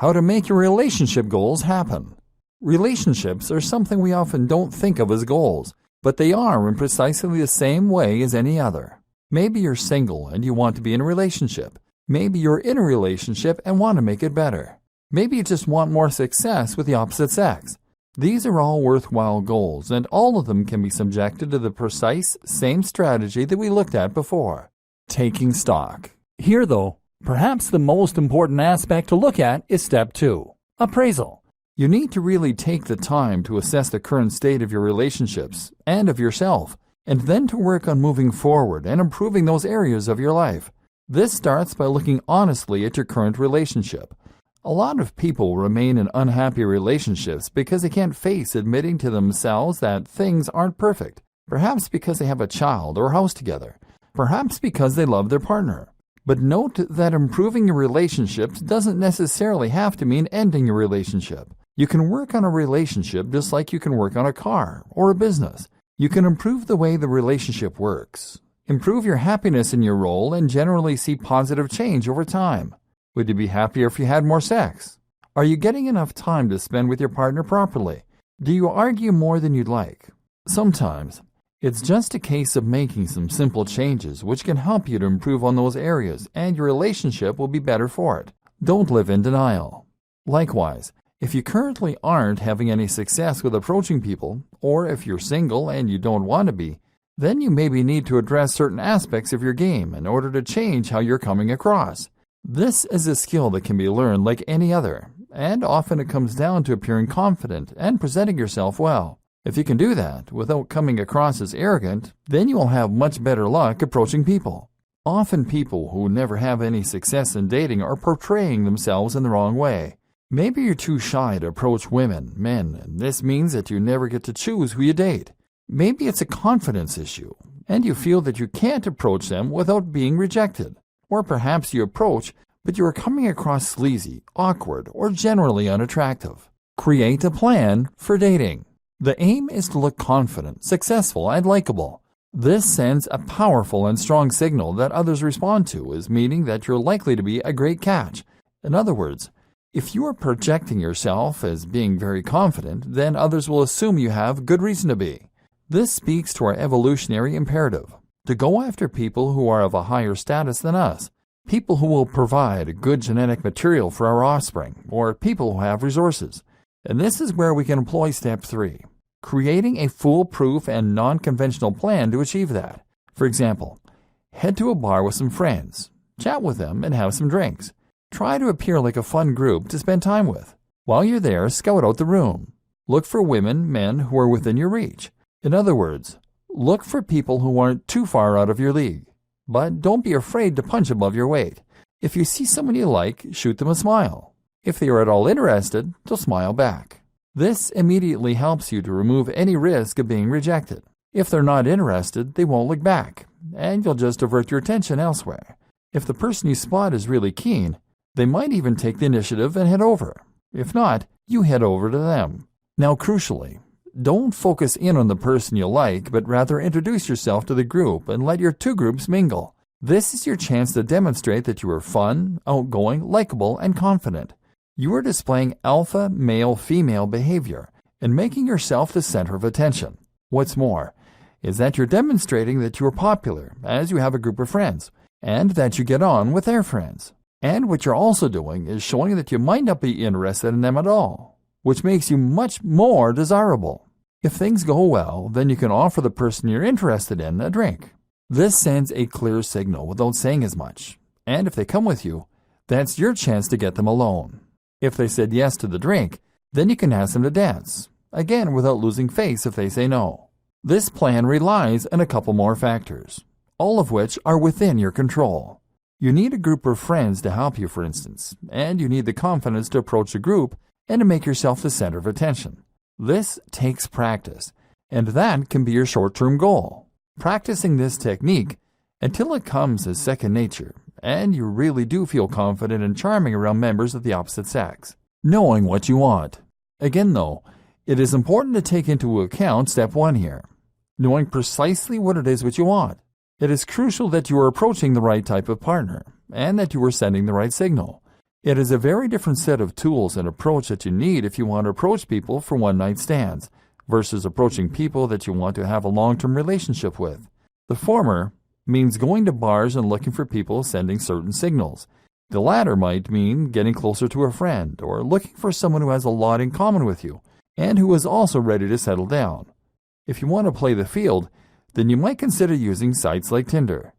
How to make your relationship goals happen. Relationships are something we often don't think of as goals, but they are in precisely the same way as any other. Maybe you're single and you want to be in a relationship. Maybe you're in a relationship and want to make it better. Maybe you just want more success with the opposite sex. These are all worthwhile goals, and all of them can be subjected to the precise same strategy that we looked at before. Taking stock. Here, though, perhaps the most important aspect to look at is step 2, appraisal. You need to really take the time to assess the current state of your relationships and of yourself, and then to work on moving forward and improving those areas of your life. This starts by looking honestly at your current relationship. A lot of people remain in unhappy relationships because they can't face admitting to themselves that things aren't perfect, perhaps because they have a child or house together, perhaps because they love their partner. But note that improving your relationships doesn't necessarily have to mean ending your relationship. You can work on a relationship just like you can work on a car or a business. You can improve the way the relationship works, improve your happiness in your role, and generally see positive change over time. Would you be happier if you had more sex? Are you getting enough time to spend with your partner properly? Do you argue more than you'd like? Sometimes, it's just a case of making some simple changes which can help you to improve on those areas, and your relationship will be better for it. Don't live in denial. Likewise, if you currently aren't having any success with approaching people, or if you're single and you don't want to be, then you maybe need to address certain aspects of your game in order to change how you're coming across. This is a skill that can be learned like any other, and often it comes down to appearing confident and presenting yourself well. If you can do that without coming across as arrogant, then you will have much better luck approaching people. Often people who never have any success in dating are portraying themselves in the wrong way. Maybe you're too shy to approach women, men, and this means that you never get to choose who you date. Maybe it's a confidence issue, and you feel that you can't approach them without being rejected. Or perhaps you approach, but you are coming across sleazy, awkward, or generally unattractive. Create a plan for dating. The aim is to look confident, successful, and likable. This sends a powerful and strong signal that others respond to as meaning that you're likely to be a great catch. In other words, if you are projecting yourself as being very confident, then others will assume you have good reason to be. This speaks to our evolutionary imperative, to go after people who are of a higher status than us, people who will provide good genetic material for our offspring, or people who have resources. And this is where we can employ step 3, creating a foolproof and non-conventional plan to achieve that. For example, head to a bar with some friends, chat with them, and have some drinks. Try to appear like a fun group to spend time with. While you're there, scout out the room. Look for women, men who are within your reach. In other words, look for people who aren't too far out of your league. But don't be afraid to punch above your weight. If you see someone you like, shoot them a smile. If they are at all interested, they'll smile back. This immediately helps you to remove any risk of being rejected. If they're not interested, they won't look back, and you'll just divert your attention elsewhere. If the person you spot is really keen, they might even take the initiative and head over. If not, you head over to them. Now, crucially, don't focus in on the person you like, but rather introduce yourself to the group and let your two groups mingle. This is your chance to demonstrate that you are fun, outgoing, likable, and confident. You are displaying alpha male-female behavior and making yourself the center of attention. What's more, is that you're demonstrating that you are popular as you have a group of friends, and that you get on with their friends. And what you're also doing is showing that you might not be interested in them at all, which makes you much more desirable. If things go well, then you can offer the person you're interested in a drink. This sends a clear signal without saying as much. And if they come with you, that's your chance to get them alone. If they said yes to the drink, then you can ask them to dance, again without losing face if they say no. This plan relies on a couple more factors, all of which are within your control. You need a group of friends to help you, for instance, and you need the confidence to approach a group and to make yourself the center of attention. This takes practice, and that can be your short-term goal. Practicing this technique until it comes as second nature, and you really do feel confident and charming around members of the opposite sex. Knowing what you want. Again, though, it is important to take into account step 1 here, knowing precisely what it is which you want. It is crucial that you are approaching the right type of partner, and that you are sending the right signal. It is a very different set of tools and approach that you need if you want to approach people for one-night stands versus approaching people that you want to have a long-term relationship with. The former means going to bars and looking for people sending certain signals. The latter might mean getting closer to a friend or looking for someone who has a lot in common with you and who is also ready to settle down. If you want to play the field, then you might consider using sites like Tinder.